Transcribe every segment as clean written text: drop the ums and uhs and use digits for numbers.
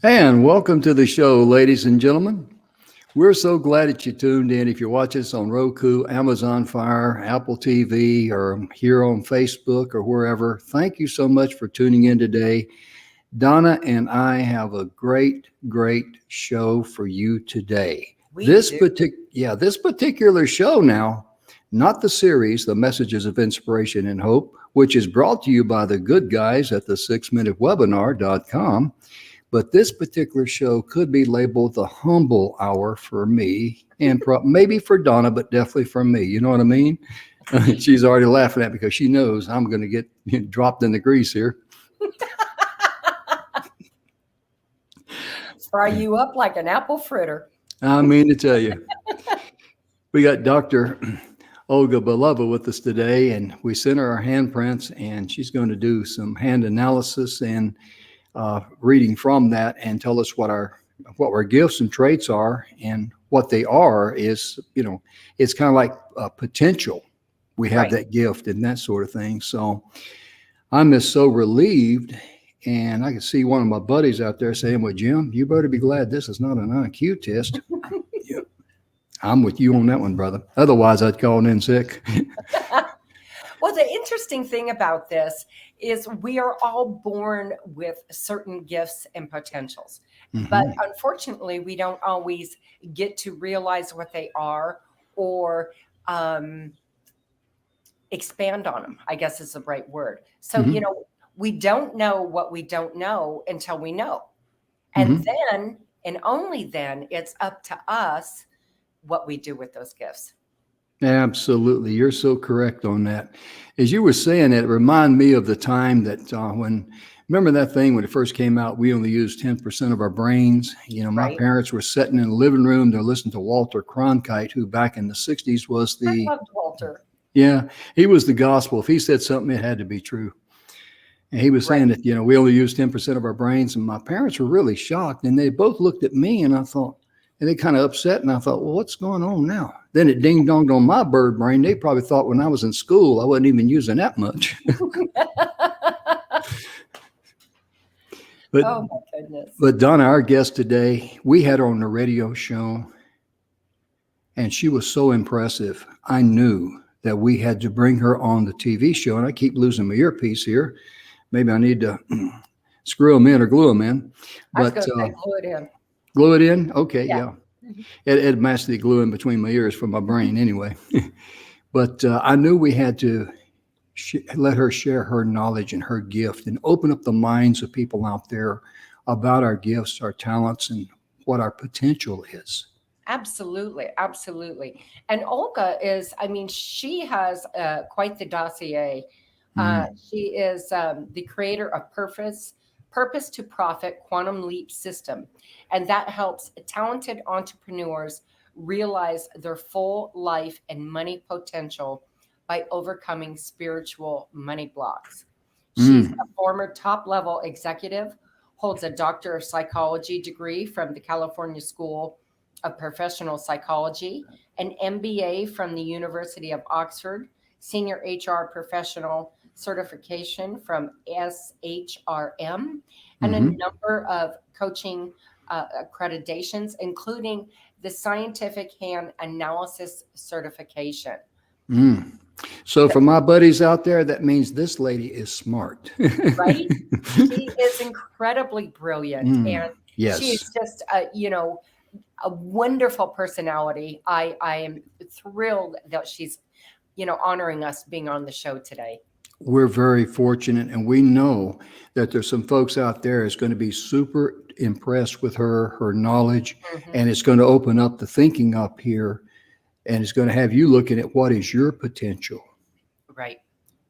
And welcome to the show, ladies and gentlemen. We're so glad that you tuned in. If you're watching us on Roku, Amazon Fire, Apple TV, or here on Facebook or wherever, thank you so much for tuning in today. Donna and I have a great show for you today. We This do. this particular show now, not the series, the Messages of Inspiration and Hope, which is brought to you by the good guys at the 6minutewebinar.com. But this particular show could be labeled the humble hour for me and maybe for Donna, but definitely for me. You know what I mean? She's already laughing at me because she knows I'm going to get dropped in the grease here. Fry you up like an apple fritter. I mean to tell you. We got Dr. Ollga Belova with us today, and we sent her our handprints, and she's going to do some hand analysis and reading from that and tell us what our gifts and traits are. And what they are is, it's kind of like potential. We have that gift and that sort of thing. So I'm just so relieved. And I can see one of my buddies out there saying, well, Jim, you better be glad this is not an IQ test. Yeah, I'm with you on that one, brother. Otherwise, I'd call in sick. Well, the interesting thing about this is we are all born with certain gifts and potentials. Mm-hmm. But unfortunately, we don't always get to realize what they are or expand on them, I guess is the right word. So, we don't know what we don't know until we know. And then, and only then, it's up to us what we do with those gifts. Absolutely. You're so correct on that. As you were saying that, it reminded me of the time that remember that thing when it first came out, we only used 10% of our brains. My parents were sitting in the living room, they're listening to Walter Cronkite, who back in the 60s was I loved Walter. Yeah, he was the gospel. If he said something, it had to be true. And he was saying that, we only use 10% of our brains. And my parents were really shocked. And they both looked at me and I thought, and they kind of upset. And I thought, well, what's going on now? Then it ding donged on my bird brain. They probably thought when I was in school, I wasn't even using that much. But, oh my goodness. But Donna, our guest today, we had her on the radio show. And she was so impressive. I knew that we had to bring her on the TV show. And I keep losing my earpiece here. Maybe I need to screw them in or glue them in. But, I was going to say glue it in. Glue it in? Okay, yeah. It matched the glue in between my ears for my brain anyway. But I knew we had to let her share her knowledge and her gift and open up the minds of people out there about our gifts, our talents, and what our potential is. Absolutely. Absolutely. And Ollga is, she has quite the dossier. She is the creator of Purpose to Profit Quantum Leap System. And that helps talented entrepreneurs realize their full life and money potential by overcoming spiritual money blocks. She's a former top-level executive, holds a Doctor of Psychology degree from the California School of Professional Psychology, an MBA from the University of Oxford, senior HR professional certification from SHRM, and a number of coaching accreditations, including the Scientific Hand Analysis certification. So for my buddies out there, that means this lady is smart. Right? She is incredibly brilliant. And she is just, a wonderful personality. I am thrilled that she's, honoring us being on the show today. We're very fortunate, and we know that there's some folks out there that's going to be super impressed with her knowledge, and it's going to open up the thinking up here, and it's going to have you looking at what is your potential. Right.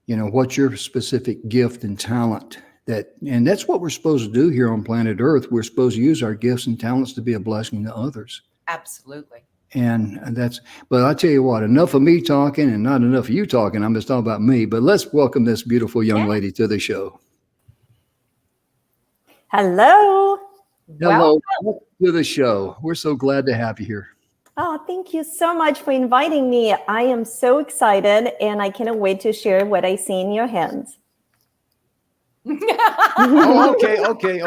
What's your specific gift and talent. And that's what we're supposed to do here on planet Earth. We're supposed to use our gifts and talents to be a blessing to others. Absolutely. But I tell you what, enough of me talking and not enough of you talking. I'm just talking about me, but let's welcome this beautiful young lady to the show. Hello. Hello to the show. We're so glad to have you here. Oh, thank you so much for inviting me. I am so excited and I cannot wait to share what I see in your hands. Oh,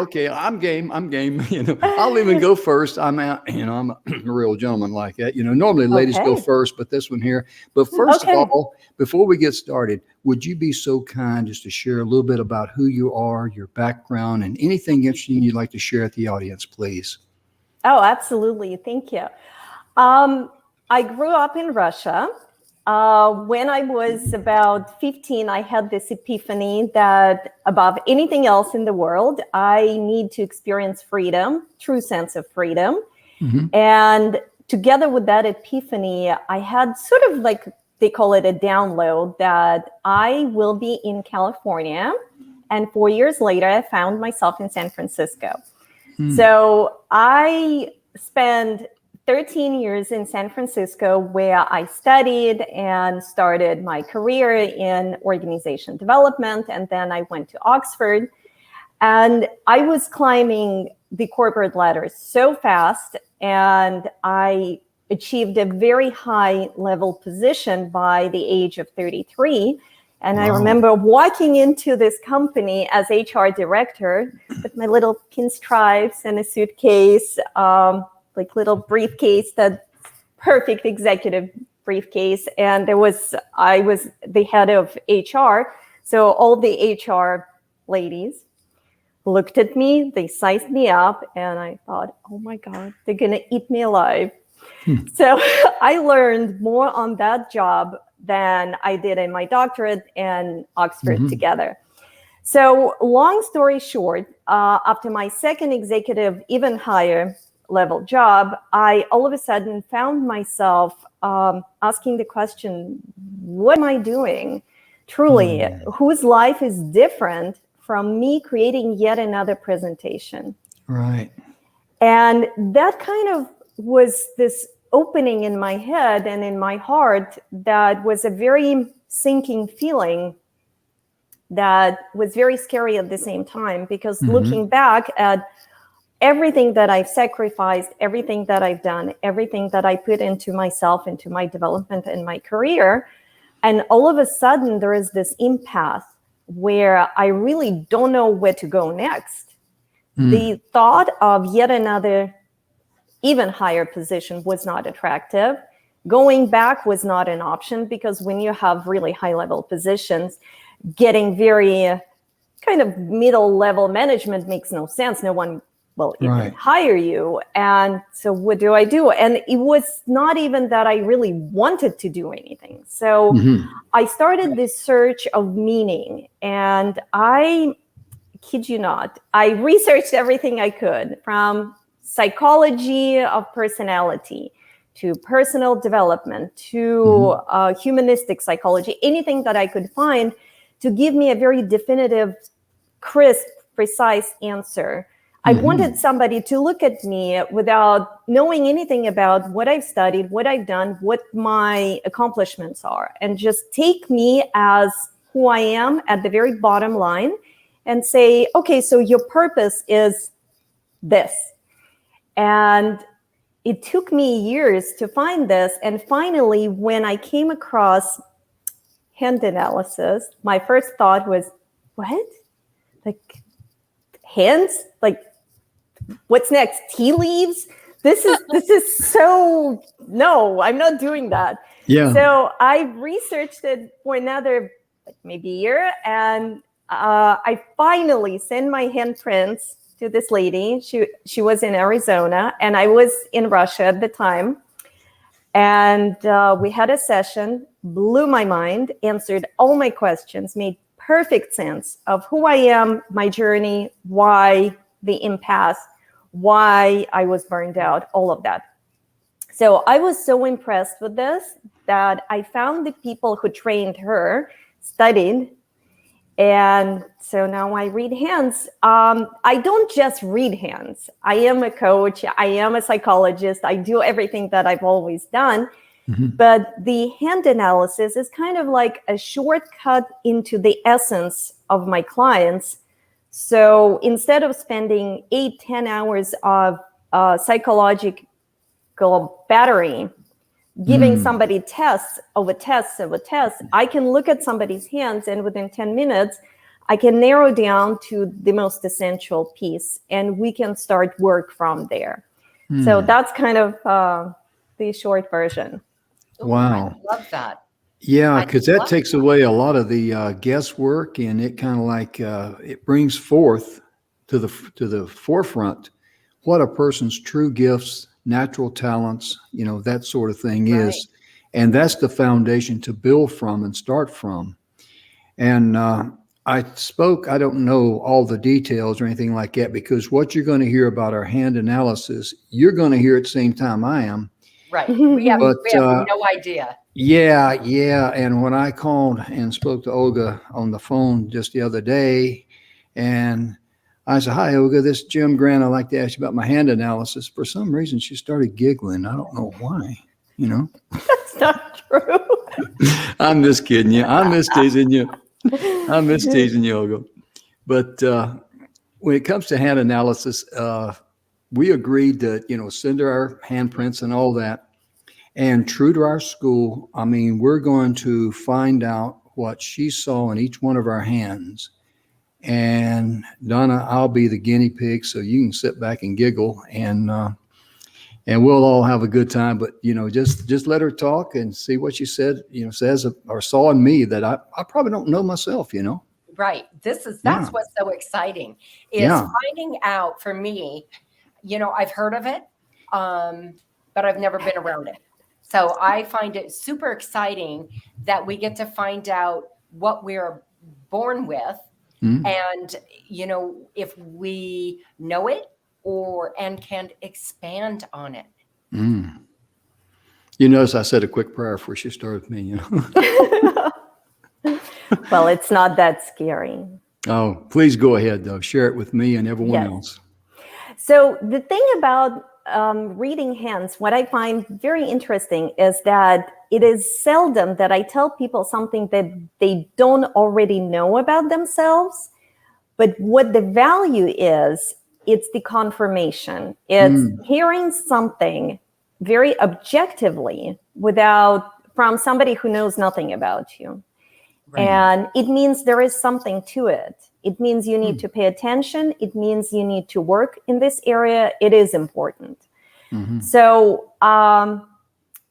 okay. I'm game. I'll even go first. I'm out. I'm a real gentleman like that. Normally ladies go Okay. first, but this one here. But first Okay. of all, before we get started, would you be so kind just to share a little bit about who you are, your background, and anything interesting you'd like to share with the audience, please? Oh, absolutely. Thank you. I grew up in Russia. When I was about 15, I had this epiphany that above anything else in the world, I need to experience freedom, true sense of freedom. Mm-hmm. And together with that epiphany, I had sort of like, they call it a download, that I will be in California. And 4 years later, I found myself in San Francisco. So I spent 13 years in San Francisco, where I studied and started my career in organization development. And then I went to Oxford, and I was climbing the corporate ladder so fast, and I achieved a very high level position by the age of 33. And Wow. I remember walking into this company as HR director with my little pinstripes and a suitcase, like little briefcase, that perfect executive briefcase. And I was the head of HR. So all the HR ladies looked at me, they sized me up, and I thought, oh my God, they're going to eat me alive. So I learned more on that job than I did in my doctorate and Oxford together. So long story short, after my second executive, even higher level job, I all of a sudden found myself asking the question, what am I doing? Truly, whose life is different from me creating yet another presentation? Right. And that kind of was this opening in my head and in my heart that was a very sinking feeling that was very scary at the same time, because looking back at everything that I've sacrificed, everything that I've done, everything that I put into myself, into my development and my career, and all of a sudden there is this impasse where I really don't know where to go next. The thought of yet another even higher position was not attractive. Going back was not an option, because when you have really high level positions, getting very kind of middle level management makes no sense. No one will even hire you. And so what do I do? And it was not even that I really wanted to do anything. So I started this search of meaning, and I kid you not, I researched everything I could, from psychology of personality to personal development to humanistic psychology, anything that I could find to give me a very definitive, crisp, precise answer. I wanted somebody to look at me without knowing anything about what I've studied, what I've done, what my accomplishments are, and just take me as who I am at the very bottom line and say, okay, so your purpose is this. And it took me years to find this. And finally, when I came across hand analysis, my first thought was, what? Like hands? Like what's next? Tea leaves? This is so, no, I'm not doing that. Yeah. So I researched it for another maybe year, and I finally sent my handprints to this lady. She was in Arizona, and I was in Russia at the time. And we had a session, blew my mind, answered all my questions, made perfect sense of who I am, my journey, why the impasse, why I was burned out, all of that. So I was so impressed with this that I found the people who trained her, studied. And so now I read hands. I don't just read hands. I am a coach. I am a psychologist. I do everything that I've always done. But the hand analysis is kind of like a shortcut into the essence of my clients. So instead of spending 8-10 hours of psychological battery, giving somebody tests, I can look at somebody's hands, and within 10 minutes, I can narrow down to the most essential piece, and we can start work from there. So that's kind of the short version. Ooh, Wow. I love that. Yeah, I because that love takes away a lot of the guesswork, and it kind of like it brings forth to the forefront what a person's true gifts, natural talents, that sort of thing Right. is, and that's the foundation to build from and start from. And I don't know all the details or anything like that, because what you're going to hear about our hand analysis, you're going to hear at the same time I am. Right. We have But no idea. yeah. And when I called and spoke to Olga on the phone just the other day, and I said, "Hi, Olga, this is Jim Grant. I'd like to ask you about my hand analysis." For some reason, she started giggling. I don't know why, That's not true. I'm just kidding you. I'm just teasing you. Olga. But when it comes to hand analysis, we agreed to, send her our handprints and all that. And true to our school, I mean, we're going to find out what she saw in each one of our hands. And Donna, I'll be the guinea pig, so you can sit back and giggle, and we'll all have a good time. But just let her talk and see what she says or saw in me that I probably don't know myself. Right. That's Yeah. what's so exciting is Yeah. finding out for me, I've heard of it, but I've never been around it. So I find it super exciting that we get to find out what we're born with. And, if we know it and can expand on it. You notice I said a quick prayer before she started with me, Well, it's not that scary. Oh, please go ahead, though. Share it with me and everyone else. So the thing about reading hands, what I find very interesting is that it is seldom that I tell people something that they don't already know about themselves. But what the value is, it's the confirmation. It's hearing something very objectively from somebody who knows nothing about you. Right. And it means there is something to it. It means you need to pay attention. It means you need to work in this area. It is important. So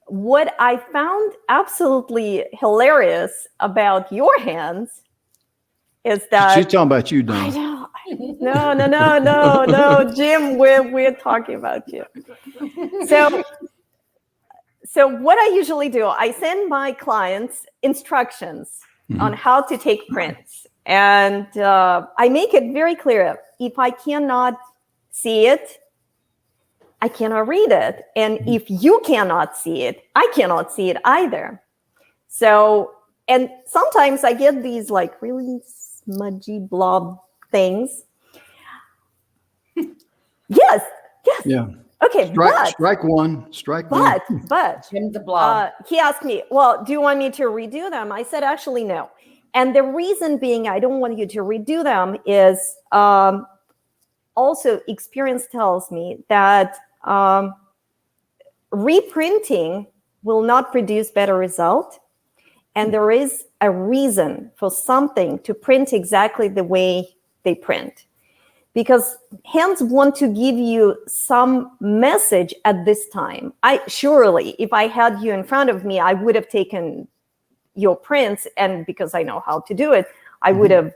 what I found absolutely hilarious about your hands is that she's talking about you, Don. I know. No, Jim, we're talking about you. So what I usually do, I send my clients instructions on how to take prints, and I make it very clear: if I cannot see it, I cannot read it, and if you cannot see it, I cannot see it either. So, and sometimes I get these like really smudgy blob things. Yes. Yeah. Okay. Strike one. But Jim the blob. He asked me, well, do you want me to redo them? I said, actually, no. And the reason being, I don't want you to redo them is also experience tells me that reprinting will not produce better result. And there is a reason for something to print exactly the way they print. Because hands want to give you some message at this time. Surely, if I had you in front of me, I would have taken your prints, and because I know how to do it, I would have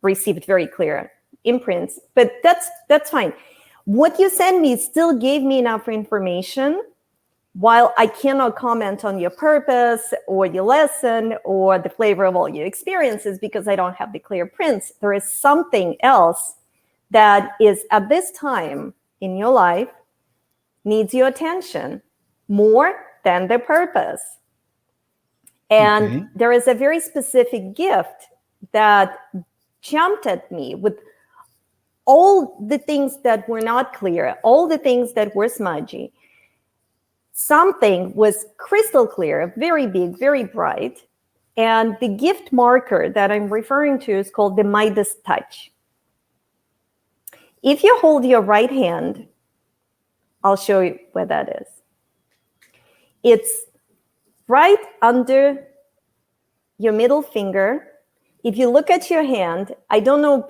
received very clear imprints. But that's fine. What you send me still gave me enough information. While I cannot comment on your purpose or your lesson or the flavor of all your experiences because I don't have the clear prints, there is something else that is at this time in your life needs your attention more than the purpose. And there is a very specific gift that jumped at me with all the things that were not clear, all the things that were smudgy. Something was crystal clear, very big, very bright. And the gift marker that I'm referring to is called the Midas touch. If you hold your right hand, I'll show you where that is. It's right under your middle finger. if you look at your hand, I don't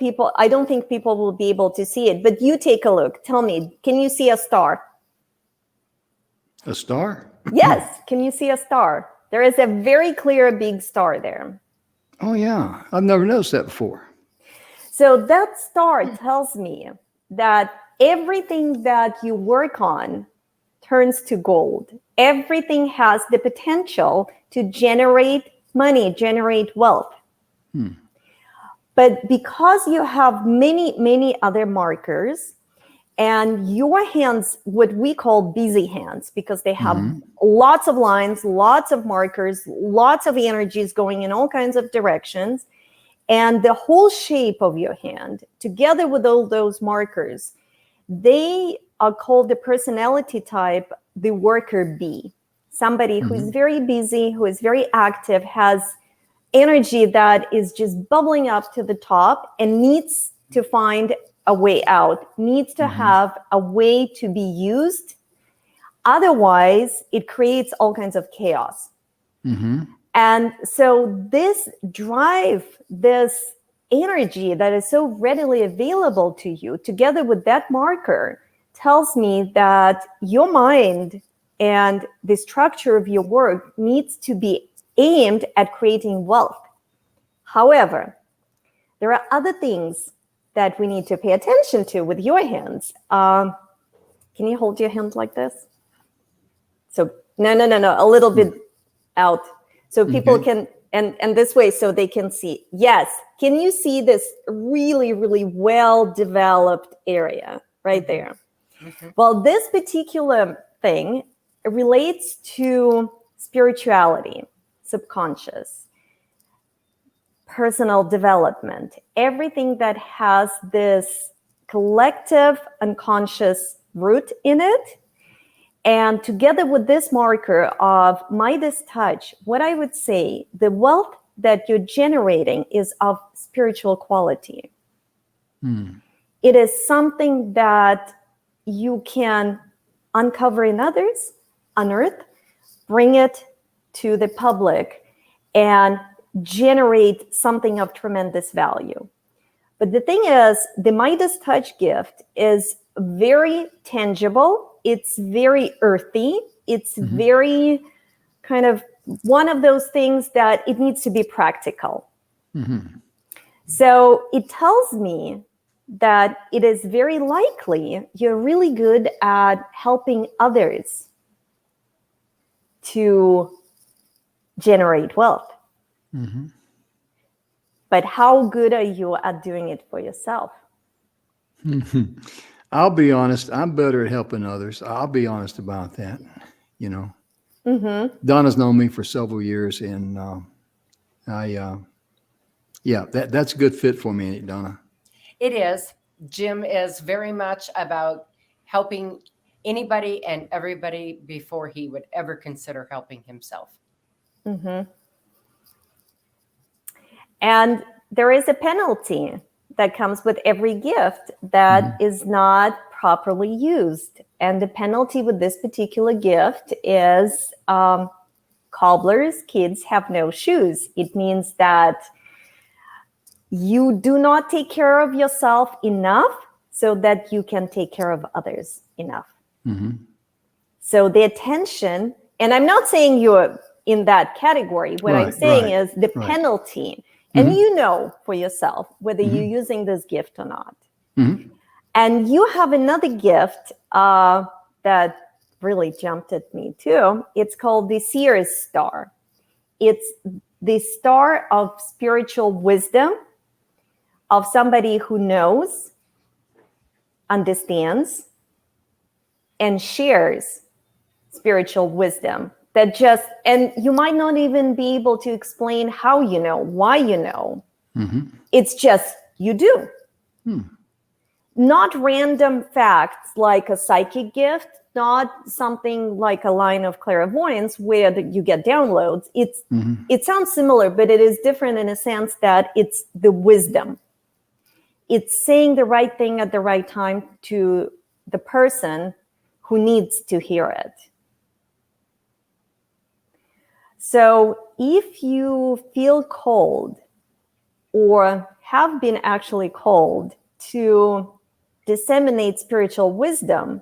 think people will be able to see it, but you take a look. Tell me, can you see a star? A star? Yes. Can you see a star? There is a very clear big star there. Oh, yeah. I've never noticed that before. So that star tells me that everything that you work on turns to gold. Everything has the potential to generate money, generate wealth. But because you have many, many other markers, and your hands, what we call busy hands, because they have lots of lines, lots of markers, lots of energies going in all kinds of directions, and the whole shape of your hand, together with all those markers, they are called the personality type, the worker bee. Somebody who is very busy, who is very active, has energy that is just bubbling up to the top and needs to find a way out, needs to have a way to be used. Otherwise, it creates all kinds of chaos. And so this drive, this energy that is so readily available to you, together with that marker, tells me that your mind and the structure of your work needs to be aimed at creating wealth. However, there are other things that we need to pay attention to with your hands. Can you hold your hand like this? So no, a little bit out, so people can, and this way, so they can see. Yes, can you see this really, really well-developed area right there? Well, this particular thing relates to spirituality, subconscious, personal development, everything that has this collective unconscious root in it. And together with this marker of Midas touch, what I would say, the wealth that you're generating is of spiritual quality. It is something that you can uncover in others, unearth, bring it to the public, and generate something of tremendous value. But the thing is, the Midas touch gift is very tangible. It's very earthy. It's very kind of one of those things that it needs to be practical. So it tells me that it is very likely you're really good at helping others to generate wealth. But how good are you at doing it for yourself? I'll be honest. I'm better at helping others. I'll be honest about that. You know, Donna's known me for several years, and that's a good fit for me, Donna. It is. Jim is very much about helping anybody and everybody before he would ever consider helping himself. And there is a penalty that comes with every gift that is not properly used. And the penalty with this particular gift is cobblers, kids have no shoes. It means that you do not take care of yourself enough so that you can take care of others enough. So the attention, and I'm not saying you're in that category. What I'm saying is the penalty. And you know for yourself whether you're using this gift or not. And you have another gift that really jumped at me too. It's called the Seer's Star. It's the star of spiritual wisdom, of somebody who knows, understands, and shares spiritual wisdom. That just, and you might not even be able to explain how you know, why you know. It's just, you do. Not random facts like a psychic gift, not something like a line of clairvoyance where you get downloads. It sounds similar, but it is different in a sense that it's the wisdom. It's saying the right thing at the right time to the person who needs to hear it. So if you feel cold or have been actually called to disseminate spiritual wisdom,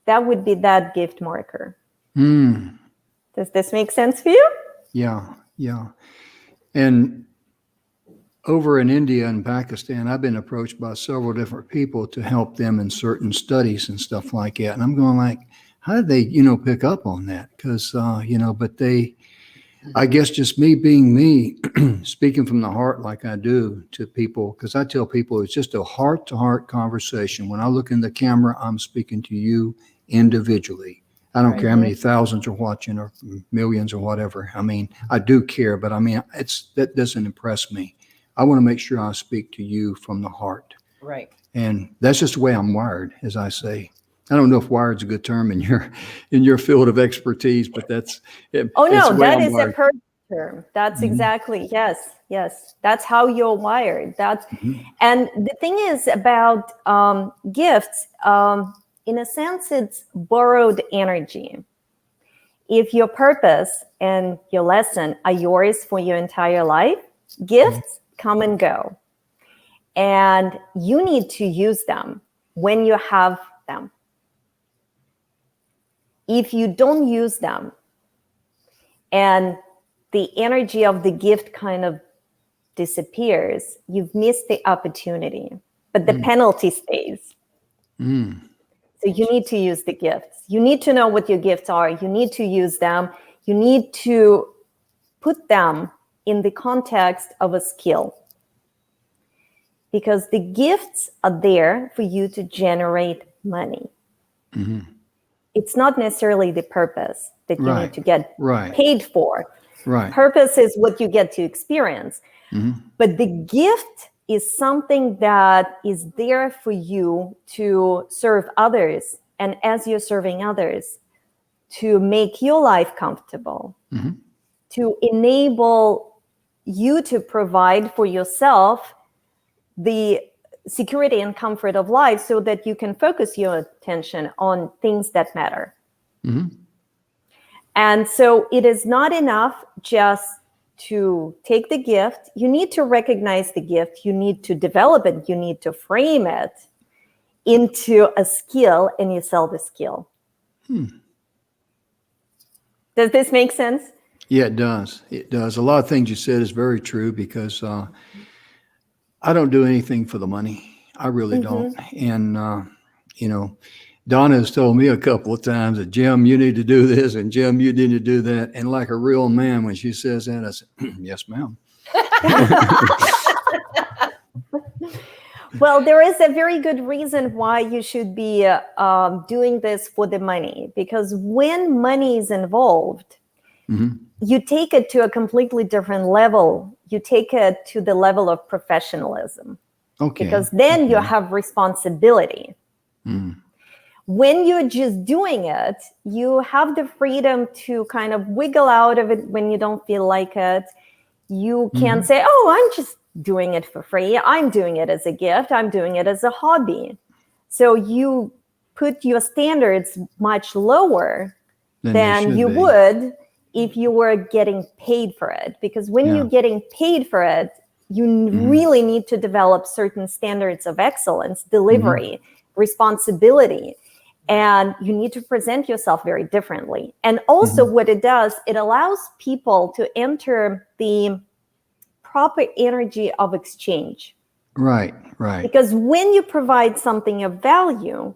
that would be that gift marker. Does this make sense for you? Yeah, yeah. And over in India and Pakistan, I've been approached by several different people to help them in certain studies and stuff like that. And I'm going like, how did they, pick up on that? Because, but they, I guess just me being me, speaking from the heart like I do to people, because I tell people it's just a heart-to-heart conversation. When I look in the camera, I'm speaking to you individually. I don't care how many thousands are watching or millions or whatever. I mean, I do care, but I mean, that doesn't impress me. I want to make sure I speak to you from the heart. Right. And that's just the way I'm wired, as I say. I don't know if wired's a good term in your field of expertise, but that's it. Oh, no, that I'm is wired. a perfect term. That's exactly, yes. That's how you're wired. And the thing is about gifts, in a sense, it's borrowed energy. If your purpose and your lesson are yours for your entire life, gifts come and go. And you need to use them when you have them. If you don't use them and the energy of the gift kind of disappears, you've missed the opportunity, but the penalty stays. So you need to use the gifts. You need to know what your gifts are. You need to use them. You need to put them in the context of a skill, because the gifts are there for you to generate money. It's not necessarily the purpose that you need to get paid for. Purpose is what you get to experience. But the gift is something that is there for you to serve others. And as you're serving others, to make your life comfortable, to enable you to provide for yourself the security and comfort of life so that you can focus your attention on things that matter. And so it is not enough just to take the gift. You need to recognize the gift. You need to develop it. You need to frame it into a skill, and you sell the skill. Does this make sense? Yeah, it does. It does. A lot of things you said is very true, because I don't do anything for the money. I really don't. And, Donna has told me a couple of times that, Jim, you need to do this, and Jim, you need to do that. And like a real man, when she says that, I said, yes, ma'am. Well, there is a very good reason why you should be doing this for the money, because when money is involved, you take it to a completely different level. You take it to the level of professionalism. Because then you have responsibility. When you're just doing it, you have the freedom to kind of wiggle out of it when you don't feel like it. You can say, oh, I'm just doing it for free. I'm doing it as a gift. I'm doing it as a hobby. So you put your standards much lower than you would if you were getting paid for it. Because when you're getting paid for it, you really need to develop certain standards of excellence, delivery, responsibility, and you need to present yourself very differently. And also what it does, it allows people to enter the proper energy of exchange. Right. Because when you provide something of value,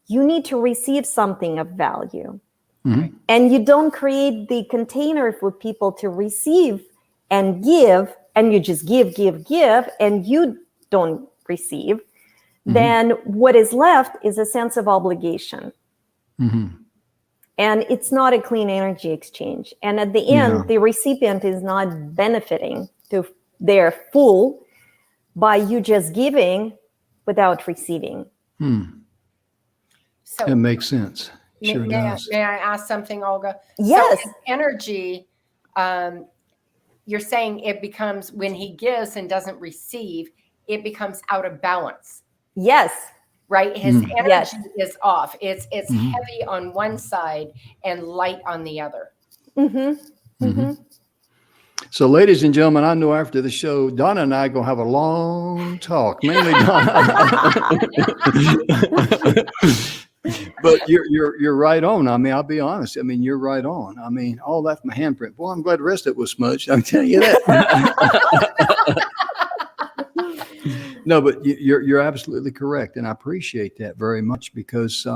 you need to receive something of value. And you don't create the container for people to receive and give, and you just give, and you don't receive. Then what is left is a sense of obligation. And it's not a clean energy exchange. And at the end, the recipient is not benefiting to their full by you just giving without receiving. So That makes sense. Sure does. May I ask something, Olga? Yes. So energy, you're saying it becomes, when he gives and doesn't receive, it becomes out of balance. Yes. Right? His energy is off. It's heavy on one side and light on the other. So, ladies and gentlemen, I know after the show, Donna and I are going to have a long talk, mainly Donna. But you're right on. I mean, I'll be honest. I mean, you're right on. I mean, all that from a handprint. Boy, I'm glad the rest of it was smudged. I'm telling you that. No, but you're absolutely correct, and I appreciate that very much because,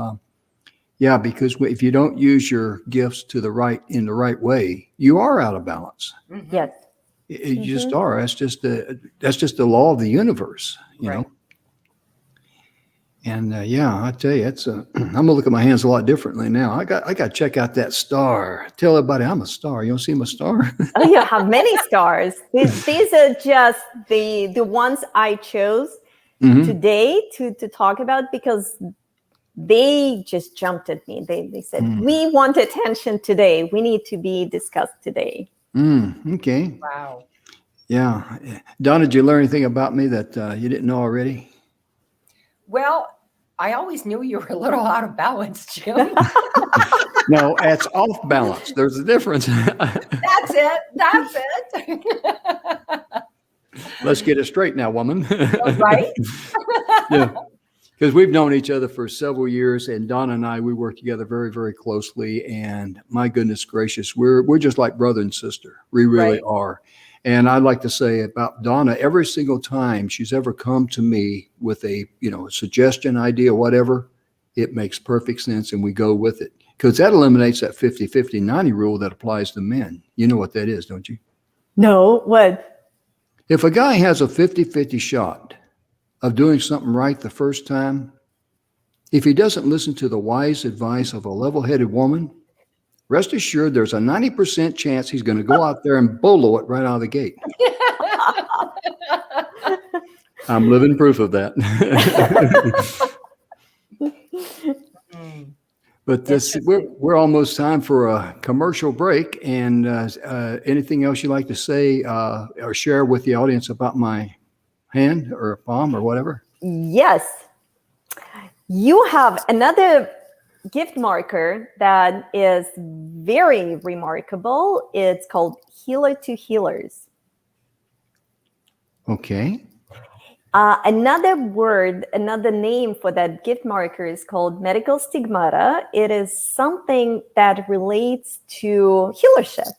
because if you don't use your gifts in the right way, you are out of balance. Mhm. Yes. You just are. That's just the law of the universe, you Right. know. And I tell you, I'm gonna look at my hands a lot differently now. I got to check out that star. Tell everybody I'm a star. You don't see my star? Oh, you have many stars. These are just the ones I chose today to talk about because they just jumped at me. They said, we want attention today. We need to be discussed today. Okay. Wow. Yeah. Donna, did you learn anything about me that you didn't know already? Well, I always knew you were a little out of balance, Jim. No, it's off balance. There's a difference. That's it. That's it. Let's get it straight now, woman. Right? Yeah. Because we've known each other for several years, and Donna and I, we work together very, very closely. And my goodness gracious, we're just like brother and sister. We really are. And I'd like to say about Donna, every single time she's ever come to me with a suggestion, idea, whatever, it makes perfect sense, and we go with it. Because that eliminates that 50-50-90 rule that applies to men. You know what that is, don't you? No, what? If a guy has a 50-50 shot of doing something right the first time, if he doesn't listen to the wise advice of a level-headed woman, rest assured there's a 90% chance he's going to go out there and bolo it right out of the gate. I'm living proof of that. But we're almost time for a commercial break. And anything else you'd like to say or share with the audience about my hand or palm or whatever? Yes. You have another gift marker that is very remarkable. It's called Healer to Healers. Okay. Another name for that gift marker is called medical stigmata. It is something that relates to healership.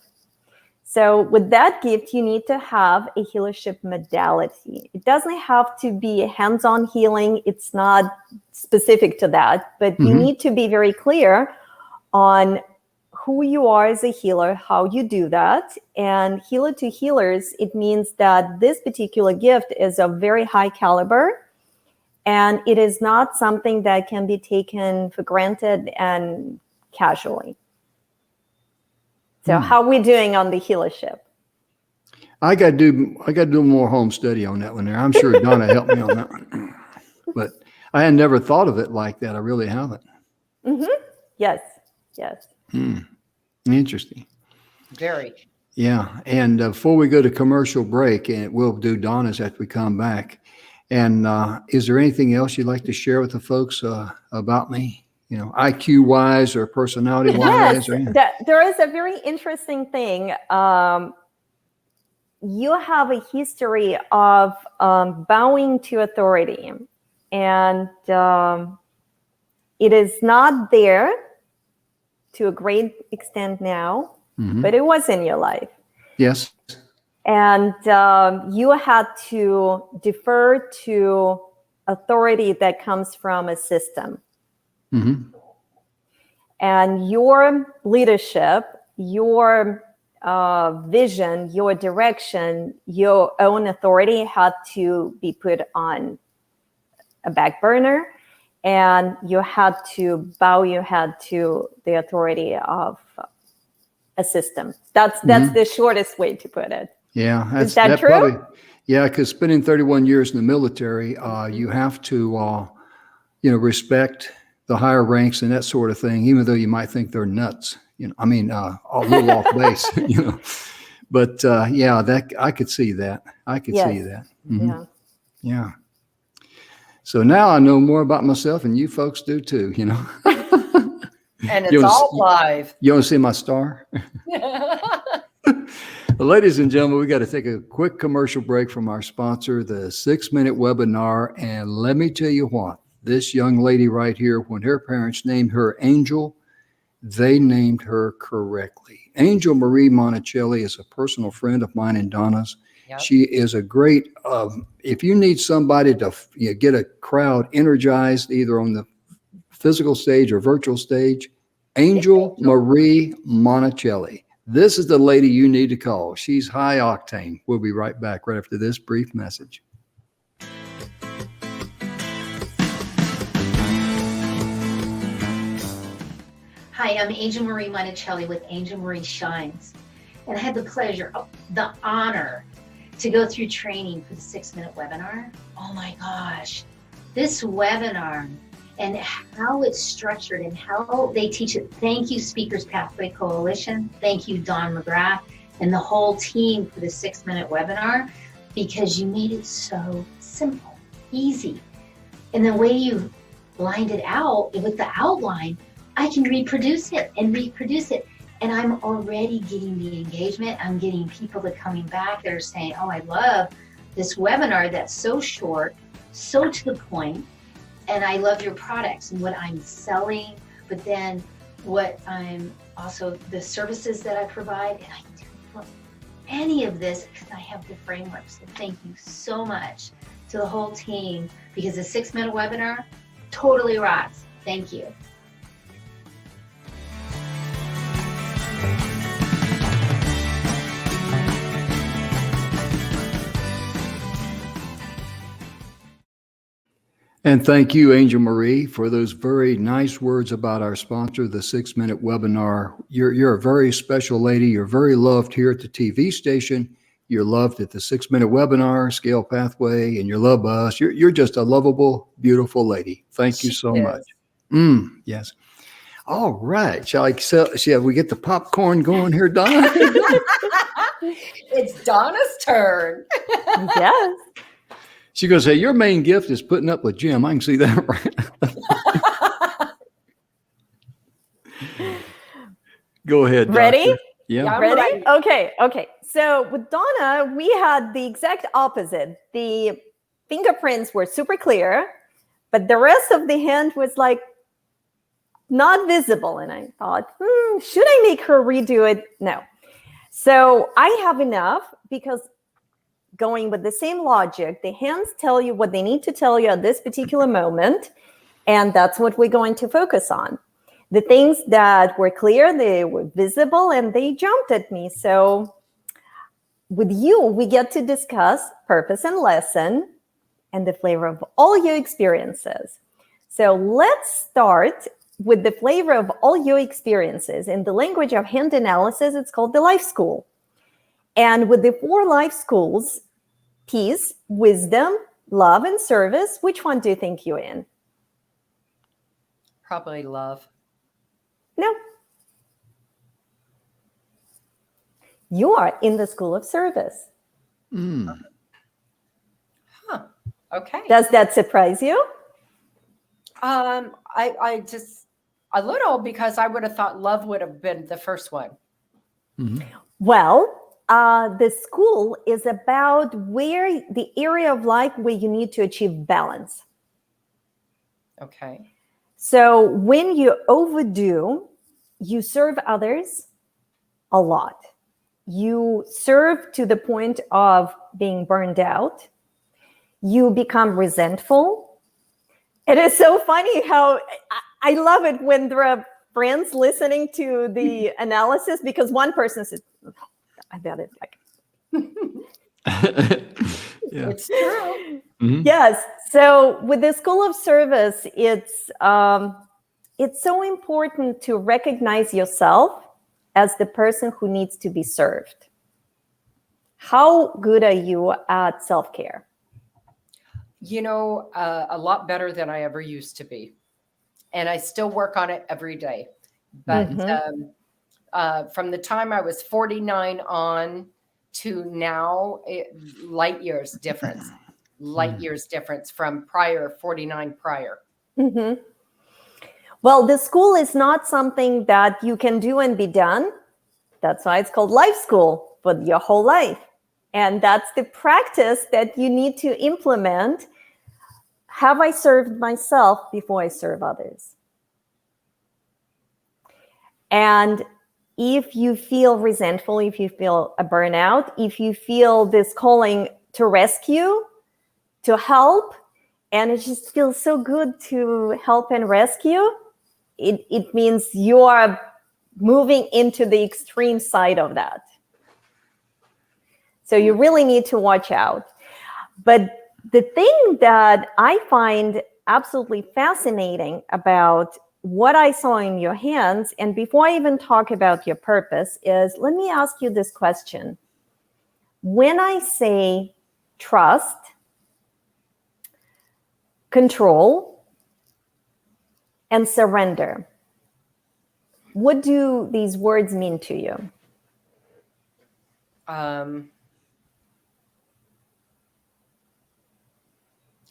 So with that gift, you need to have a healership modality. It doesn't have to be hands-on healing. It's not specific to that, but you need to be very clear on who you are as a healer, how you do that. And healer to healers, it means that this particular gift is of very high caliber, and it is not something that can be taken for granted and casually. So how are we doing on the healership? I got to do more home study on that one there. I'm sure Donna helped me on that one. But I had never thought of it like that. I really haven't. Yes. Interesting. Very. Yeah. And before we go to commercial break, and we'll do Donna's after we come back. And is there anything else you'd like to share with the folks about me? IQ wise or personality wise? Yes, there is a very interesting thing. You have a history of bowing to authority, and it is not there to a great extent now, but it was in your life. Yes. And you had to defer to authority that comes from a system. And your leadership, your vision, your direction, your own authority had to be put on a back burner, and you had to bow your head to the authority of a system. That's the shortest way to put it. Yeah. Is that true? Probably, yeah, because spending 31 years in the military, you have to, respect the higher ranks and that sort of thing, even though you might think they're nuts. A little off base. But that I could see that. See that. Yeah. So now I know more about myself, and you folks do too. And it's all live. You want to see my star? Well, ladies and gentlemen, we got to take a quick commercial break from our sponsor, the 6-minute webinar. And let me tell you what, this young lady right here, when her parents named her Angel, they named her correctly. Angel Marie Monticelli is a personal friend of mine and Donna's. Yep. She is a great, if you need somebody to get a crowd energized, either on the physical stage or virtual stage, Angel Marie Monticelli. This is the lady you need to call. She's high octane. We'll be right back right after this brief message. Hi, I'm Angel Marie Monticelli with Angel Marie Shines. And I had the pleasure, the honor to go through training for the 6-minute webinar. Oh my gosh, this webinar and how it's structured and how they teach it. Thank you, Speakers Pathway Coalition. Thank you, Don McGrath, and the whole team for the 6-minute webinar, because you made it so simple, easy. And the way you lined it out with the outline, I can reproduce it. And I'm already getting the engagement. I'm getting people that are coming back that are saying, oh, I love this webinar that's so short, so to the point. And I love your products and what I'm selling, but then what I'm also the services that I provide. And I do any of this because I have the framework. So thank you so much to the whole team, because the 6-minute webinar totally rocks. Thank you. And thank you, Angel Marie, for those very nice words about our sponsor, the 6-minute webinar. You're a very special lady. You're very loved here at the TV station. You're loved at the 6-minute webinar, Scale Pathway, and you love us. You're just a lovable, beautiful lady. Thank you so much. Yes. All right. Shall we get the popcorn going here, Donna? It's Donna's turn. Yes. She goes, hey, your main gift is putting up with Jim. I can see that right. Go ahead, Ready? Doctor. Yeah. Ready? Okay. So with Donna, we had the exact opposite. The fingerprints were super clear, but the rest of the hand was like not visible. And I thought, should I make her redo it? No. So I have enough, because going with the same logic, the hands tell you what they need to tell you at this particular moment, and that's what we're going to focus on. The things that were clear, they were visible, and they jumped at me. So with you, we get to discuss purpose and lesson and the flavor of all your experiences. So let's start with the flavor of all your experiences. In the language of hand analysis, it's called the life school. And with the 4 life schools, peace, wisdom, love, and service, which one do you think you're in? Probably love. No. You are in the school of service. Huh. Okay. Does that surprise you? I just a little, because I would have thought love would have been the first one. Mm-hmm. Well, the school is about where the area of life where you need to achieve balance. Okay. So when you overdo, you serve others a lot. You serve to the point of being burned out. You become resentful. It is so funny how I love it when there are friends listening to the analysis, because one person says, I bet it. Yeah. It's true. Mm-hmm. Yes. So with the School of Service, it's so important to recognize yourself as the person who needs to be served. How good are you at self-care? A lot better than I ever used to be. And I still work on it every day. But from the time I was 49 on to now, light years difference. Light years difference from 49 prior. Mm-hmm. Well, the school is not something that you can do and be done. That's why it's called life school, but your whole life. And that's the practice that you need to implement. Have I served myself before I serve others? And if you feel resentful, if you feel a burnout, if you feel this calling to rescue, to help, and it just feels so good to help and rescue, it means you are moving into the extreme side of that. So you really need to watch out. But the thing that I find absolutely fascinating about what I saw in your hands, and before I even talk about your purpose, is let me ask you this question. When I say trust, control, and surrender, what do these words mean to you?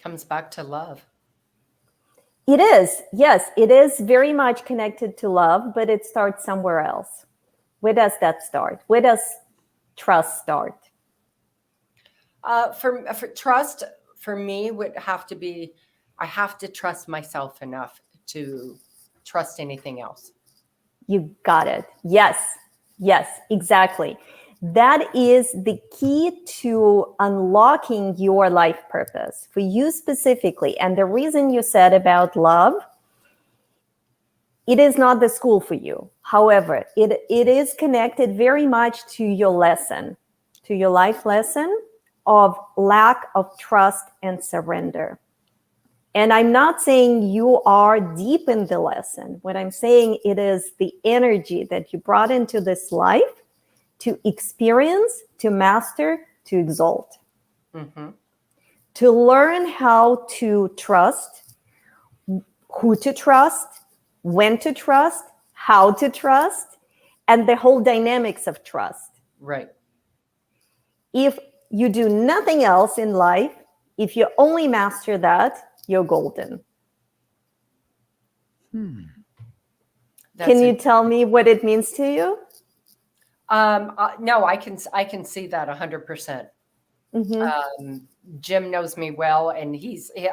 Comes back to love. It is, yes, it is very much connected to love, but it starts somewhere else. Where does that start? Where does trust start? For trust, for me, would have to be, I have to trust myself enough to trust anything else. You got it. Yes, yes, exactly. That is the key to unlocking your life purpose for you specifically. And the reason you said about love, it is not the school for you. However, it is connected very much to your lesson, to your life lesson of lack of trust and surrender. And I'm not saying you are deep in the lesson. What I'm saying, it is the energy that you brought into this life to experience, to master, to exalt. Mm-hmm. To learn how to trust, who to trust, when to trust, how to trust, and the whole dynamics of trust. Right. If you do nothing else in life, if you only master that, you're golden. Can you tell me what it means to you? No, I can see that 100%. Mm-hmm. Jim knows me well, and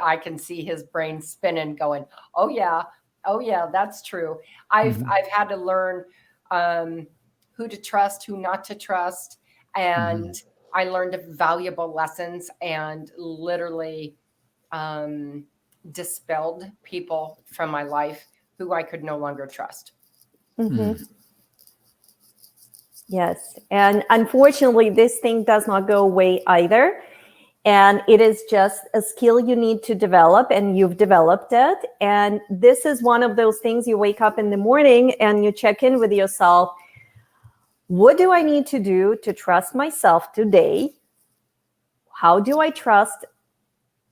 I can see his brain spinning, going, "Oh yeah, that's true." I've had to learn who to trust, who not to trust, and I learned valuable lessons and literally dispelled people from my life who I could no longer trust. Mm-hmm. Yes. And unfortunately, this thing does not go away either. And it is just a skill you need to develop, and you've developed it. And this is one of those things you wake up in the morning and you check in with yourself. What do I need to do to trust myself today? How do I trust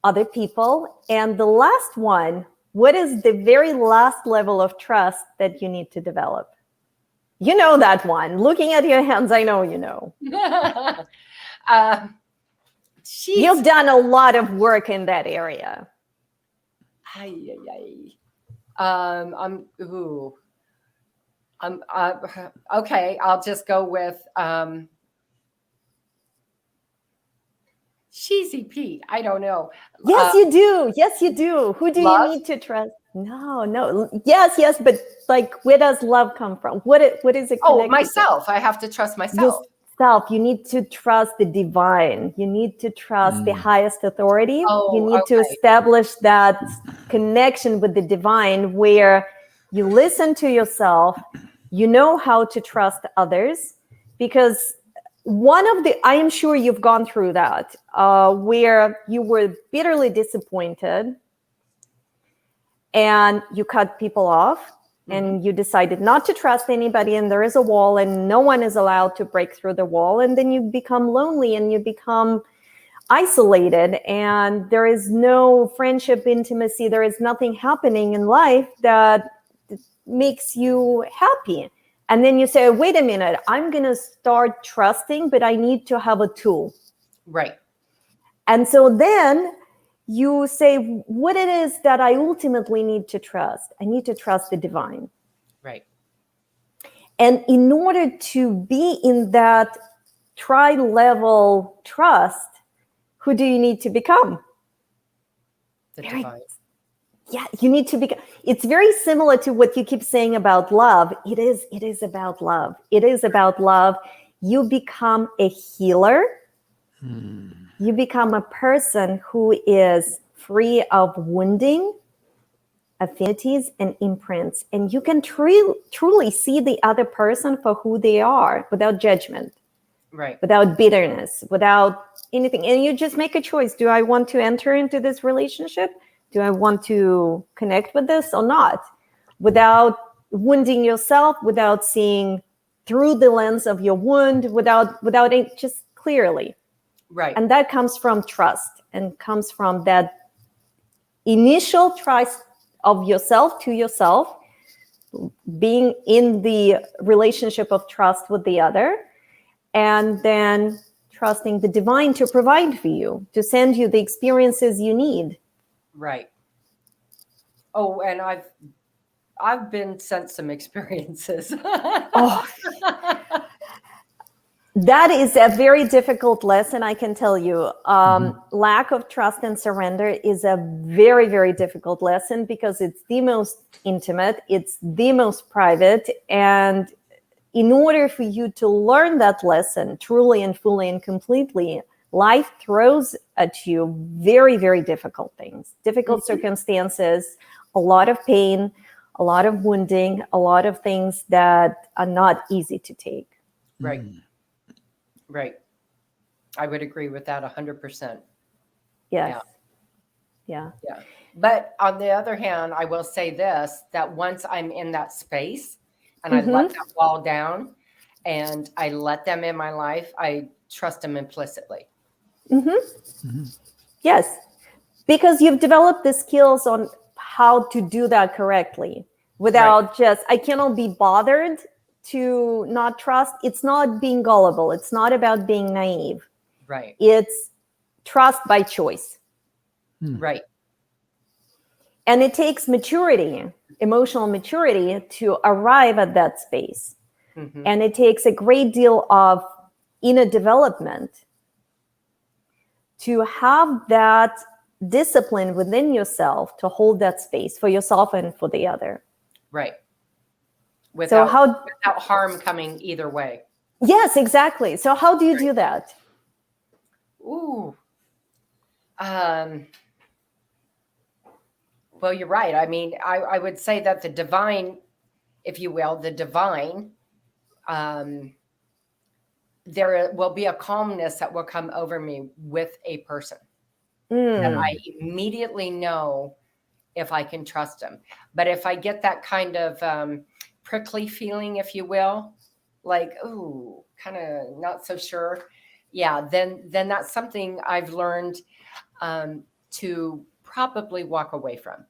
other people? And the last one, what is the very last level of trust that you need to develop? You know that one. Looking at your hands, I know you know. You've done a lot of work in that area. Okay, I'll just go with Cheesy Pete. I don't know. Yes, you do. Yes, you do. Who do love? you need to trust? No. Yes, but like, where does love come from? What is it connected Oh, myself. I have to trust myself. Yourself. You need to trust the divine. You need to trust the highest authority. Oh, you need to establish that connection with the divine where you listen to yourself. You know how to trust others, because I am sure you've gone through that, where you were bitterly disappointed and you cut people off and you decided not to trust anybody, and there is a wall and no one is allowed to break through the wall. And then you become lonely and you become isolated, and there is no friendship, intimacy. There is nothing happening in life that makes you happy. And then you say, wait a minute, I'm going to start trusting, but I need to have a tool. Right. And so then you say, what it is that I ultimately need to trust. I need to trust the divine. Right. And in order to be in that tri-level trust, who do you need to become? The divine. Yeah, you need to become. It's very similar to what you keep saying about love. It is about love. It is about love. You become a healer. You become a person who is free of wounding, affinities, and imprints. And you can truly see the other person for who they are without judgment, Right. without bitterness, without anything. And you just make a choice. Do I want to enter into this relationship? Do I want to connect with this or not? Without wounding yourself, without seeing through the lens of your wound, without it, just clearly. Right. And that comes from trust and comes from that initial trust of yourself to yourself, being in the relationship of trust with the other, and then trusting the divine to provide for you, to send you the experiences you need. Right. Oh, and I've been sent some experiences. Oh, that is a very difficult lesson, I can tell you. Lack of trust and surrender is a very, very difficult lesson because it's the most intimate, it's the most private. And in order for you to learn that lesson truly and fully and completely, life throws at you very, very difficult things, difficult circumstances, a lot of pain, a lot of wounding, a lot of things that are not easy to take. Right. Right. I would agree with that 100%. Yes. Yeah. But on the other hand, I will say this, that once I'm in that space and I let that wall down and I let them in my life, I trust them implicitly. Yes. Because you've developed the skills on how to do that correctly without I cannot be bothered to not trust. It's not being gullible. It's not about being naive. Right. It's trust by choice. Right. And it takes maturity, emotional maturity, to arrive at that space. And it takes a great deal of inner development to have that discipline within yourself to hold that space for yourself and for the other. Right. Without So harm coming either way. Yes, exactly. So how do you do that? Ooh. Well, you're right. I mean, I would say that the divine, if you will, there will be a calmness that will come over me with a person. And I immediately know if I can trust them. But if I get that kind of prickly feeling, if you will, like, ooh, kind of not so sure. Yeah, then that's something I've learned to probably walk away from.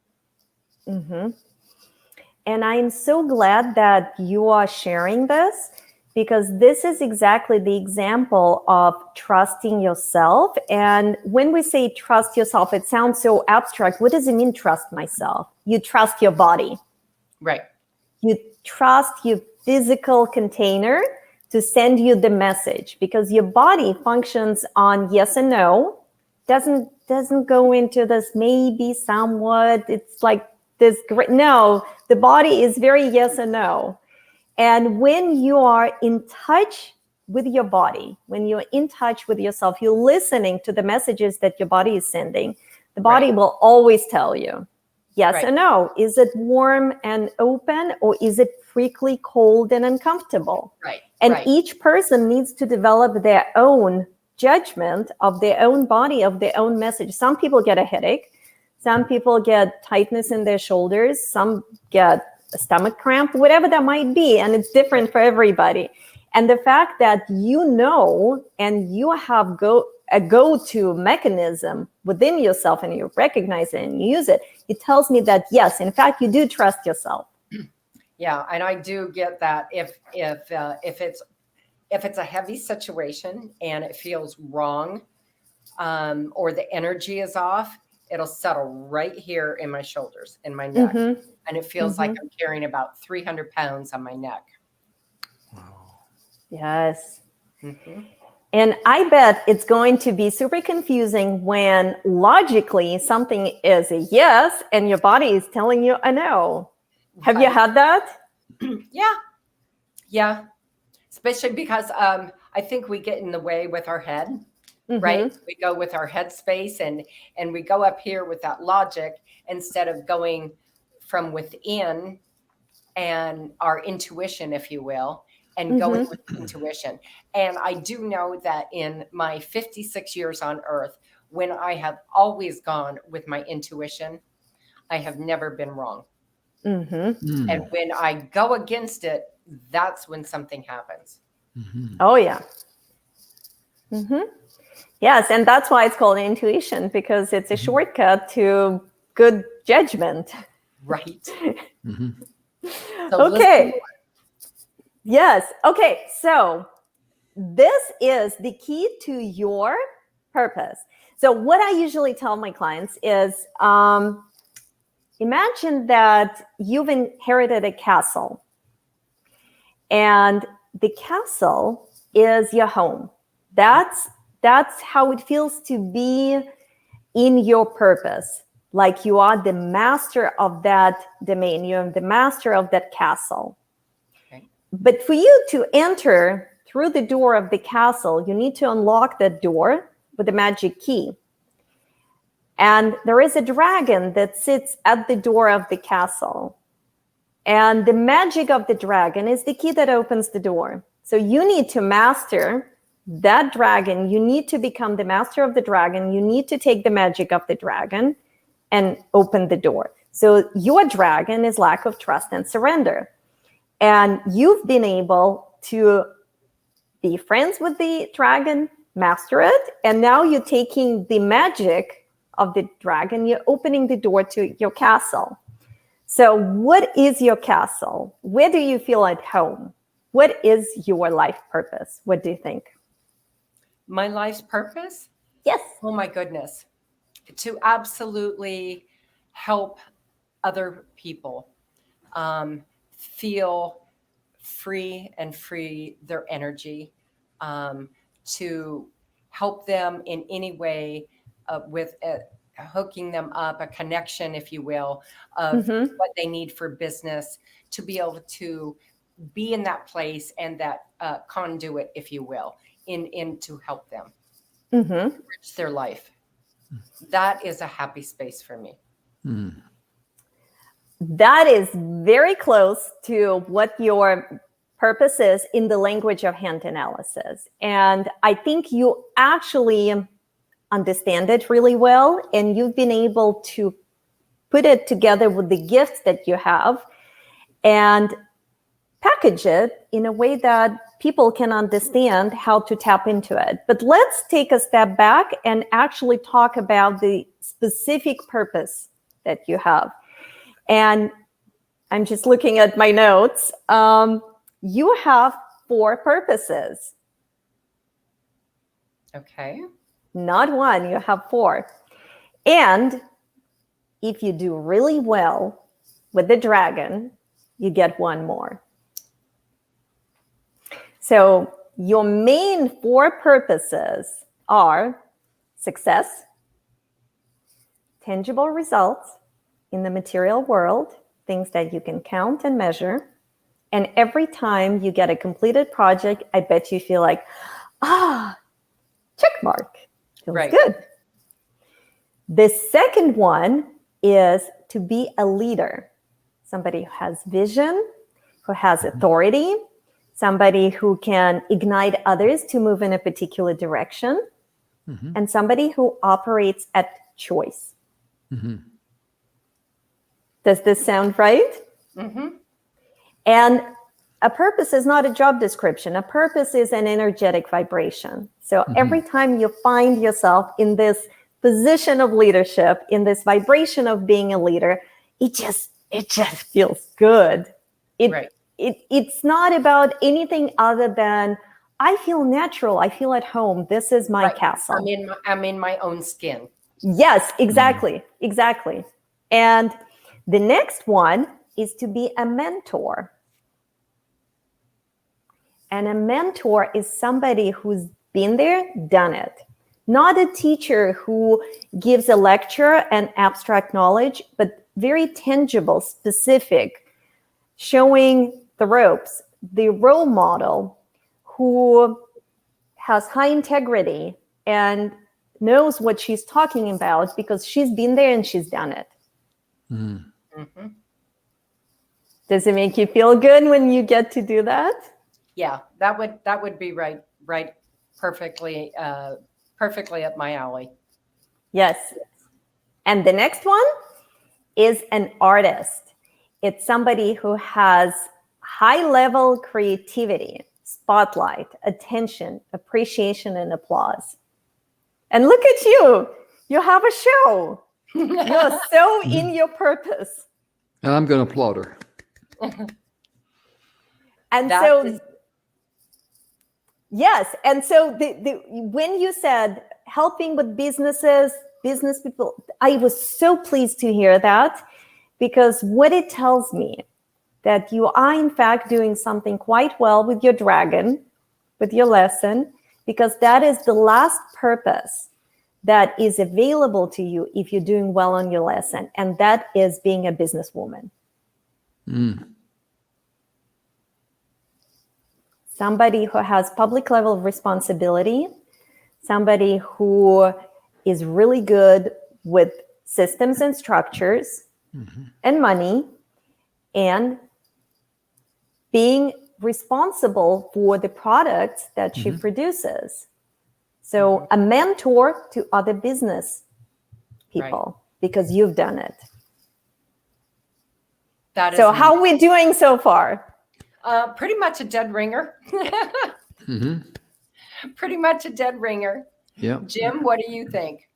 And I'm so glad that you are sharing this, because this is exactly the example of trusting yourself. And when we say trust yourself, it sounds so abstract. What does it mean, trust myself? You trust your body. Right. You trust your physical container to send you the message, because your body functions on yes and no, doesn't go into this maybe somewhat. It's like this great, no, the body is very yes and no. And when you are in touch with your body, when you're in touch with yourself, you're listening to the messages that your body is sending, the body will always tell you yes and no. Is it warm and open, or is it prickly, cold, and uncomfortable? And each person needs to develop their own judgment of their own body, of their own message. Some people get a headache. Some people get tightness in their shoulders. Some get a stomach cramp, whatever that might be. And it's different for everybody. And the fact that you know, and you have a go-to mechanism within yourself, and you recognize it and use it, it tells me that, yes, in fact, you do trust yourself. Yeah, and I do get that if it's a heavy situation and it feels wrong, or the energy is off, it'll settle right here in my shoulders, in my neck. And it feels like I'm carrying about 300 pounds on my neck. Yes. And I bet it's going to be super confusing when logically something is a yes and your body is telling you a no. Have you had that? Yeah. Especially because I think we get in the way with our head, right? We go with our head space and we go up here with that logic instead of going from within and our intuition, if you will, and going with intuition. And I do know that in my 56 years on earth, when I have always gone with my intuition, I have never been wrong. And when I go against it, that's when something happens. Oh, yeah. Yes, and that's why it's called intuition, because it's a shortcut to good judgment. Right. So okay. Yes. Okay. So this is the key to your purpose. So what I usually tell my clients is, imagine that you've inherited a castle, and the castle is your home. That's how it feels to be in your purpose. Like you are the master of that domain. You're the master of that castle. Okay. But for you to enter through the door of the castle, you need to unlock that door with a magic key. And there is a dragon that sits at the door of the castle. And the magic of the dragon is the key that opens the door. So you need to master that dragon. You need to become the master of the dragon. You need to take the magic of the dragon and open the door. So your dragon is lack of trust and surrender. And you've been able to be friends with the dragon, master it, and now you're taking the magic of the dragon, you're opening the door to your castle. So what is your castle? Where do you feel at home? What is your life purpose? What do you think? My life's purpose? Yes. Oh my goodness. To absolutely help other people feel free and free their energy, to help them in any way with hooking them up, a connection, if you will, of what they need for business, to be able to be in that place and that conduit, if you will, in to help them enrich their life. That is a happy space for me. That is very close to what your purpose is in the language of hand analysis. And I think you actually understand it really well, and you've been able to put it together with the gifts that you have and package it in a way that people can understand how to tap into it. But let's take a step back and actually talk about the specific purpose that you have. And I'm just looking at my notes. You have 4 purposes. Okay. Not 1, you have 4. And if you do really well with the dragon, you get 1 more. So your main 4 purposes are success, tangible results in the material world, things that you can count and measure. And every time you get a completed project, I bet you feel like, check mark. Feels good. The second one is to be a leader, somebody who has vision, who has authority, somebody who can ignite others to move in a particular direction, and somebody who operates at choice. Does this sound right? And a purpose is not a job description. A purpose is an energetic vibration. So every time you find yourself in this position of leadership, in this vibration of being a leader, it just feels good. It's not about anything other than, I feel natural. I feel at home. This is my castle. I'm in my own skin. Yes, exactly. Exactly. And the next one is to be a mentor. And a mentor is somebody who's been there, done it. Not a teacher who gives a lecture and abstract knowledge, but very tangible, specific, showing the ropes, the role model who has high integrity and knows what she's talking about because she's been there and she's done it. Mm. Mm-hmm. Does it make you feel good when you get to do that? Yeah, that would be right perfectly up my alley. Yes. And the next one is an artist. It's somebody who has high level creativity, spotlight, attention, appreciation, and applause. And look at you. You have a show. You're so in your purpose. And I'm going to applaud her. And so, yes. And so when you said helping with business people, I was so pleased to hear that, because what it tells me that you are in fact doing something quite well with your dragon, with your lesson, because that is the last purpose that is available to you if you're doing well on your lesson. And that is being a businesswoman. Mm. Somebody who has public level of responsibility, somebody who is really good with systems and structures and money, and being responsible for the products that she produces. So a mentor to other business people, because you've done it. That is so how are we doing so far? Pretty much a dead ringer. Pretty much a dead ringer. Yeah. Jim, what do you think?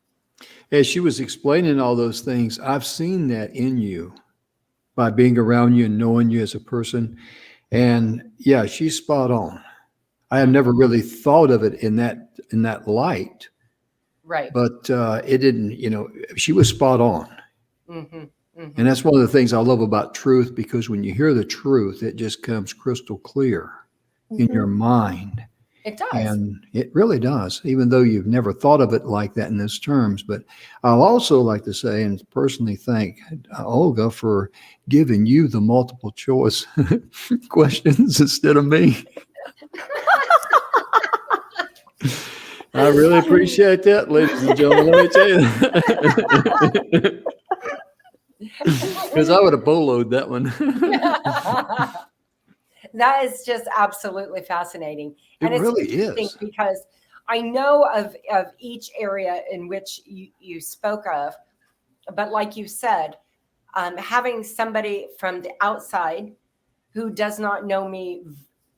As she was explaining all those things, I've seen that in you by being around you and knowing you as a person. And yeah, she's spot on. I had never really thought of it in that light. Right. But it didn't, she was spot on. Mm-hmm. Mm-hmm. And that's one of the things I love about truth, because when you hear the truth, it just comes crystal clear in your mind. It does. And it really does, even though you've never thought of it like that in those terms. But I'll also like to say and personally thank Ollga for giving you the multiple choice questions instead of me. I really appreciate that, ladies and gentlemen. Let me tell you. Because I would have boloed that one. That is just absolutely fascinating. It really is. Because I know of each area in which you spoke of, but like you said, having somebody from the outside who does not know me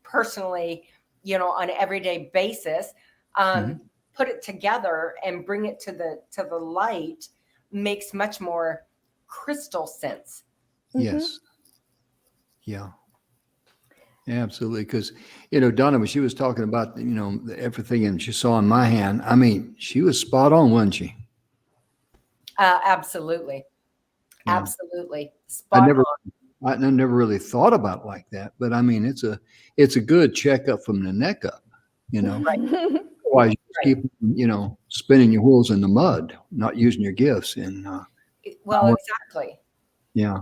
personally, on an everyday basis, put it together and bring it to the light makes much more crystal sense. Yes. Yeah. Absolutely. Because, Donna, when she was talking about, everything and she saw in my hand, I mean, she was spot on, wasn't she? Absolutely. Yeah. Absolutely. I never really thought about it like that, but I mean, it's a good checkup from the neck up, Right. Otherwise, you keep, spinning your wheels in the mud, not using your gifts. And well, exactly. Yeah.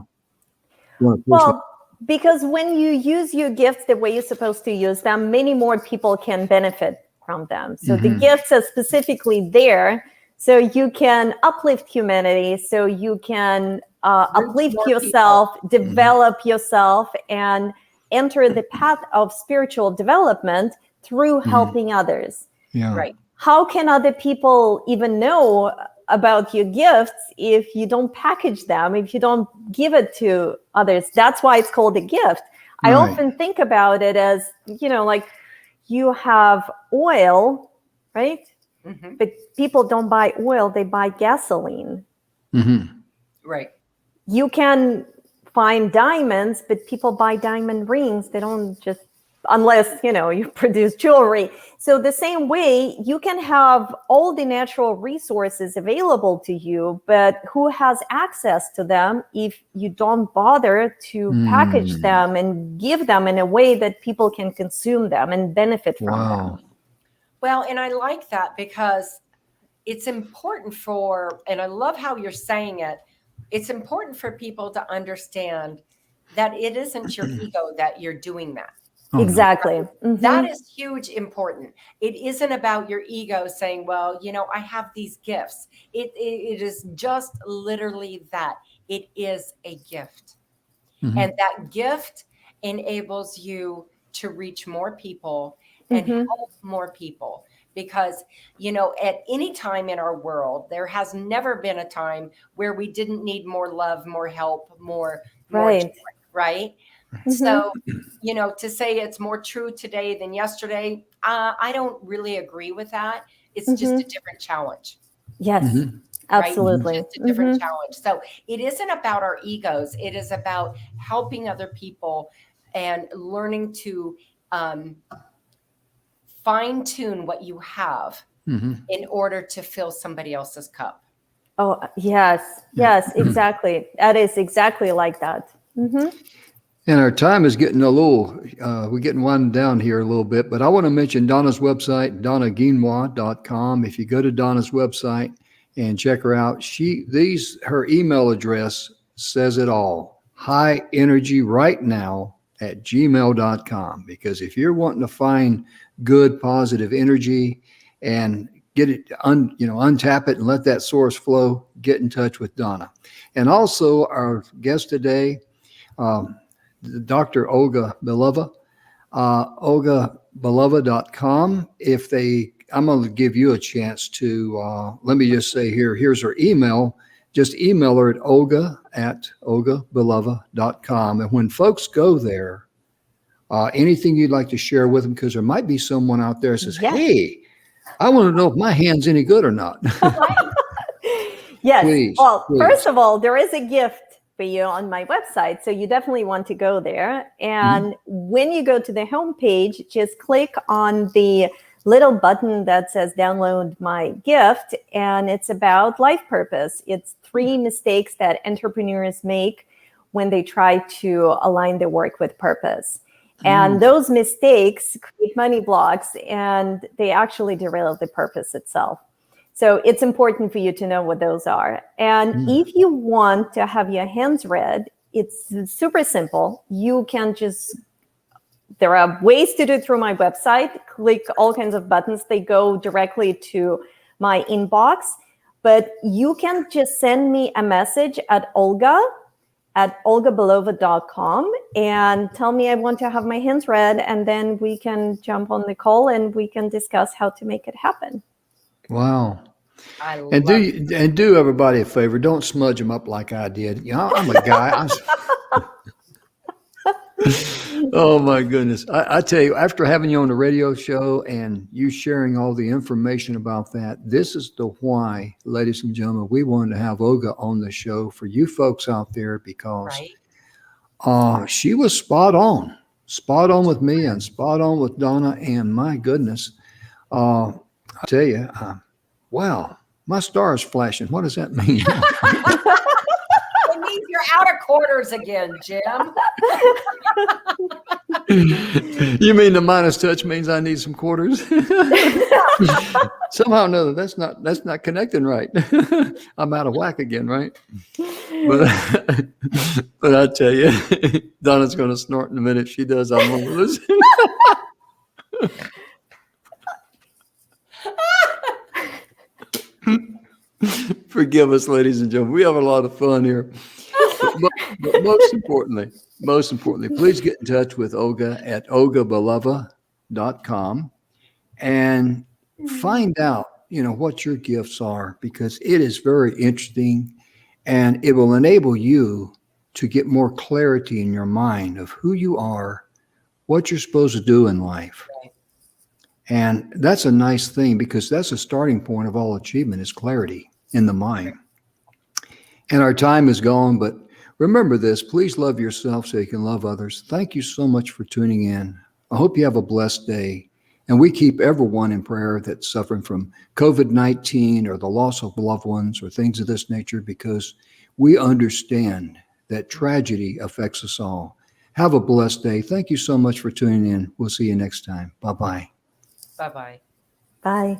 Well, because when you use your gifts the way you're supposed to use them, many more people can benefit from them. So the gifts are specifically there so you can uplift humanity, so you can uplift yourself, develop yourself, and enter the path of spiritual development through helping others. Yeah. Right. How can other people even know about your gifts if you don't package them, if you don't give it to others? That's why it's called a gift. I often think about it as, like you have oil, right? But people don't buy oil, they buy gasoline. Right. You can find diamonds, but people buy diamond rings. They don't just, unless, you produce jewelry. So the same way, you can have all the natural resources available to you, but who has access to them if you don't bother to package them and give them in a way that people can consume them and benefit from them? Well, and I like that because it's important and I love how you're saying it. It's important for people to understand that it isn't your ego that you're doing that. Oh, no. Exactly. Mhm. That is huge important. It isn't about your ego saying, well, I have these gifts. It is just literally that. It is a gift. Mhm. And that gift enables you to reach more people and Mhm. help more people. Because, at any time in our world, there has never been a time where we didn't need more love, more help, more joy, Right. right? Mhm. So, to say it's more true today than yesterday, I don't really agree with that. It's just a Mhm. different challenge, Yes. Mhm. right? Absolutely. It's just a different Mhm. challenge. So it isn't about our egos. It is about helping other people and learning to fine tune what you have Mhm. in order to fill somebody else's cup. Oh, yes. Yes, exactly. That is exactly like that. Mhm. And our time is getting we're getting wound down here a little bit, but I want to mention Donna's website, donnaguinois.com. If you go to Donna's website and check her out, her email address says it all. High energy right now at gmail.com. Because if you're wanting to find good, positive energy and get it, untap it and let that source flow, get in touch with Donna. And also our guest today, Dr. Ollga Belova, OlgaBelova.com. I'm going to give you a chance to, let me just say here's her email. Just email her at OlgaBelova.com. And when folks go there, anything you'd like to share with them, because there might be someone out there that says, Yes. hey, I want to know if my hand's any good or not. Yes. Please, Well, please. first of all, there is a gift for you on my website. So you definitely want to go there. And when you go to the homepage, just click on the little button that says download my gift. And it's about life purpose. It's 3 mistakes that entrepreneurs make when they try to align their work with purpose. And those mistakes create money blocks, and they actually derail the purpose itself. So it's important for you to know what those are. And if you want to have your hands read, it's super simple. You can there are ways to do it through my website. Click all kinds of buttons. They go directly to my inbox. But you can just send me a message at Ollgabelova.com and tell me I want to have my hands read, and then we can jump on the call and we can discuss how to make it happen. Wow. I love And do everybody a favor. Don't smudge them up like I did. I'm a guy. Oh my goodness. I tell you, after having you on the radio show and you sharing all the information about that, this is the why, ladies and gentlemen, we wanted to have Ollga on the show for you folks out there, because she was spot on with me and spot on with Donna. And my goodness, I tell you, wow, my star is flashing. What does that mean? It means you're out of quarters again, Jim. You mean the minus touch means I need some quarters? Somehow or another, that's not connecting right. I'm out of whack again, right? But I tell you, Donna's going to snort in a minute. She does. I'm going to listen. Forgive us, ladies and gentlemen. We have a lot of fun here. But most importantly, please get in touch with Ollga at OlgaBelova.com and find out, what your gifts are, because it is very interesting and it will enable you to get more clarity in your mind of who you are, what you're supposed to do in life. Right. And that's a nice thing, because that's a starting point of all achievement, is clarity in the mind. And our time is gone, but remember this, please love yourself so you can love others. Thank you so much for tuning in. I hope you have a blessed day. And we keep everyone in prayer that's suffering from COVID-19 or the loss of loved ones or things of this nature, because we understand that tragedy affects us all. Have a blessed day. Thank you so much for tuning in. We'll see you next time. Bye-bye. Bye-bye. Bye.